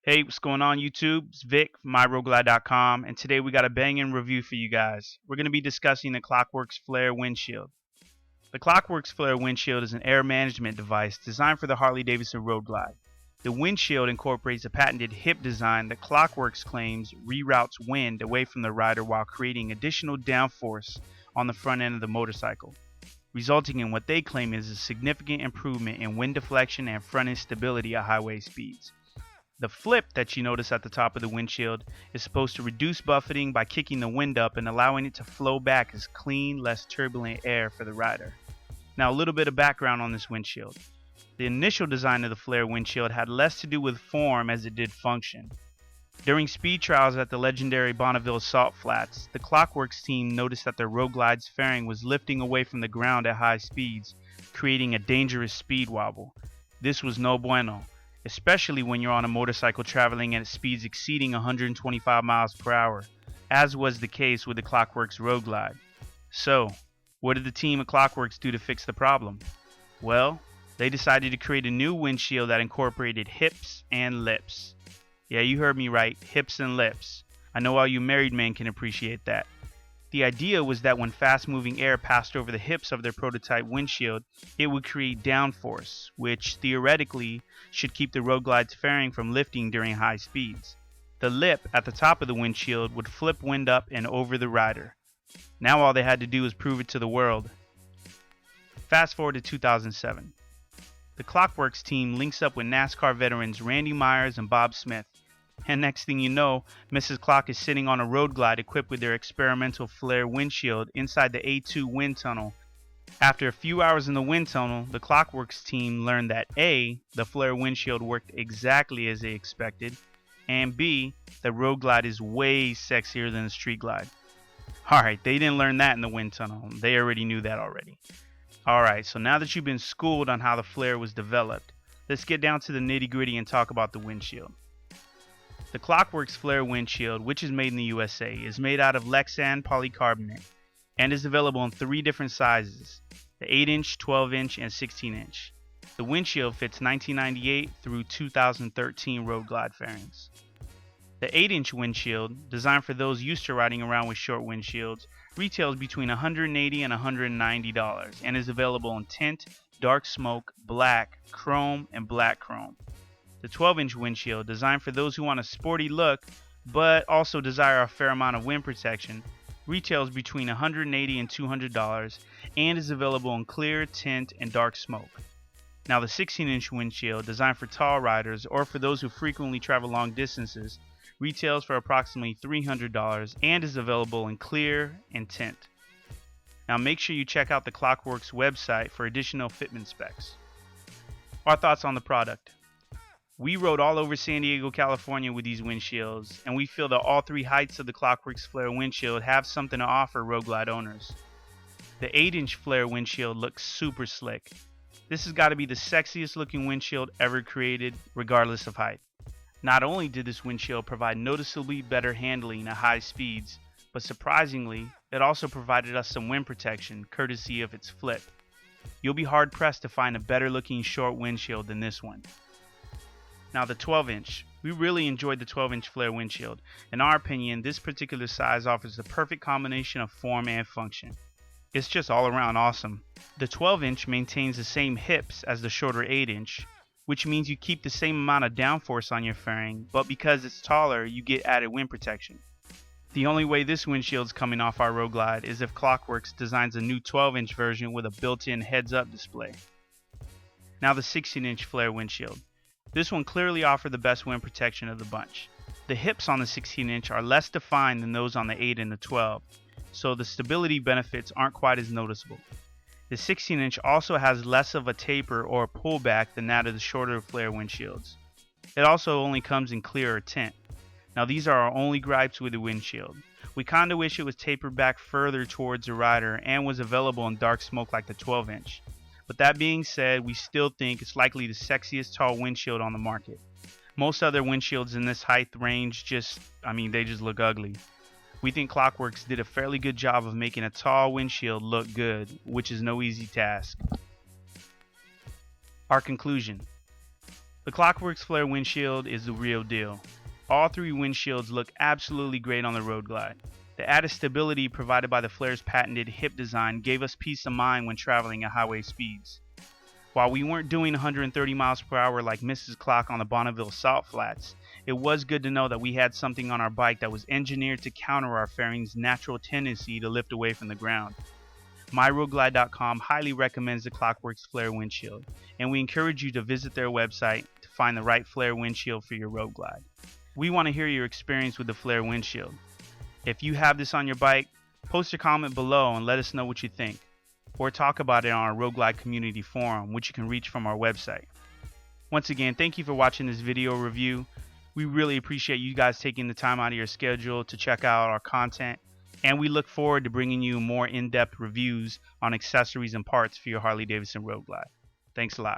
Hey, what's going on YouTube? It's Vic from myroguelite.com, and today we got a banging review for you guys. We're going to be discussing the Klockworks Flare Windshield. The Klockworks Flare Windshield is an air management device designed for the Harley-Davidson Road Glide. The windshield incorporates a patented hip design that Klockworks claims reroutes wind away from the rider while creating additional downforce on the front end of the motorcycle, resulting in what they claim is a significant improvement in wind deflection and front end stability at highway speeds. The flip that you notice at the top of the windshield is supposed to reduce buffeting by kicking the wind up and allowing it to flow back as clean, less turbulent air for the rider. Now, a little bit of background on this windshield. The initial design of the Flare windshield had less to do with form as it did function. During speed trials at the legendary Bonneville Salt Flats, the Clockworks team noticed that their Road Glide's fairing was lifting away from the ground at high speeds, creating a dangerous speed wobble. This was no bueno, especially when you're on a motorcycle traveling at speeds exceeding 125 miles per hour, as was the case with the Clockworks Road Glide. So, what did the team at Clockworks do to fix the problem? Well, they decided to create a new windshield that incorporated hips and lips. Yeah, you heard me right, hips and lips. I know all you married men can appreciate that. The idea was that when fast-moving air passed over the hips of their prototype windshield, it would create downforce, which theoretically should keep the Road Glide's fairing from lifting during high speeds. The lip at the top of the windshield would flip wind up and over the rider. Now all they had to do was prove it to the world. Fast forward to 2007. The Clockworks team links up with NASCAR veterans Randy Myers and Bob Smith. And next thing you know, Mrs. Klock is sitting on a Road Glide equipped with their experimental Flare windshield inside the A2 wind tunnel. After a few hours in the wind tunnel, the Clockworks team learned that A, the Flare windshield worked exactly as they expected, and B, the Road Glide is way sexier than the Street Glide. Alright, they didn't learn that in the wind tunnel. They already knew that already. Alright, so now that you've been schooled on how the Flare was developed, let's get down to the nitty-gritty and talk about the windshield. The Clockworks Flare windshield, which is made in the USA, is made out of Lexan polycarbonate and is available in 3 different sizes, the 8-inch, 12-inch, and 16-inch. The windshield fits 1998 through 2013 Road Glide fairings. The 8-inch windshield, designed for those used to riding around with short windshields, retails between $180 and $190 and is available in tint, dark smoke, black, chrome, and black chrome. The 12-inch windshield, designed for those who want a sporty look but also desire a fair amount of wind protection, retails between $180 and $200 and is available in clear, tint, and dark smoke. Now the 16-inch windshield, designed for tall riders or for those who frequently travel long distances, retails for approximately $300 and is available in clear and tint. Now make sure you check out the Clockworks website for additional fitment specs. Our thoughts on the product. We rode all over San Diego, California with these windshields, and we feel that all 3 heights of the Clockworks Flare windshield have something to offer Road Glide owners. The 8-inch Flare windshield looks super slick. This has got to be the sexiest looking windshield ever created, regardless of height. Not only did this windshield provide noticeably better handling at high speeds, but surprisingly, it also provided us some wind protection, courtesy of its flip. You'll be hard pressed to find a better looking short windshield than this one. Now the 12-inch. We really enjoyed the 12-inch Flare windshield. In our opinion, this particular size offers the perfect combination of form and function. It's just all around awesome. The 12-inch maintains the same hips as the shorter 8-inch, which means you keep the same amount of downforce on your fairing, but because it's taller, you get added wind protection. The only way this windshield's coming off our Road Glide is if Clockworks designs a new 12-inch version with a built-in heads-up display. Now the 16-inch Flare windshield. This one clearly offered the best wind protection of the bunch. The hips on the 16-inch are less defined than those on the 8 and the 12, so the stability benefits aren't quite as noticeable. The 16-inch also has less of a taper or pullback than that of the shorter Flare windshields. It also only comes in clear or tint. Now these are our only gripes with the windshield. We kinda wish it was tapered back further towards the rider and was available in dark smoke like the 12-inch. But that being said, we still think it's likely the sexiest tall windshield on the market. Most other windshields in this height range they just look ugly. We think Clockworks did a fairly good job of making a tall windshield look good, which is no easy task. Our conclusion. The Clockworks Flare windshield is the real deal. All three windshields look absolutely great on the Road Glide. The added stability provided by the Flare's patented hip design gave us peace of mind when traveling at highway speeds. While we weren't doing 130 miles per hour like Mrs. Klock on the Bonneville Salt Flats, it was good to know that we had something on our bike that was engineered to counter our fairing's natural tendency to lift away from the ground. MyRoadGlide.com highly recommends the Clockworks Flare windshield, and we encourage you to visit their website to find the right Flare windshield for your Road Glide. We want to hear your experience with the Flare windshield. If you have this on your bike, post a comment below and let us know what you think, or talk about it on our Road Glide community forum, which you can reach from our website. Once again, thank you for watching this video review. We really appreciate you guys taking the time out of your schedule to check out our content, and we look forward to bringing you more in-depth reviews on accessories and parts for your Harley-Davidson Road Glide. Thanks a lot.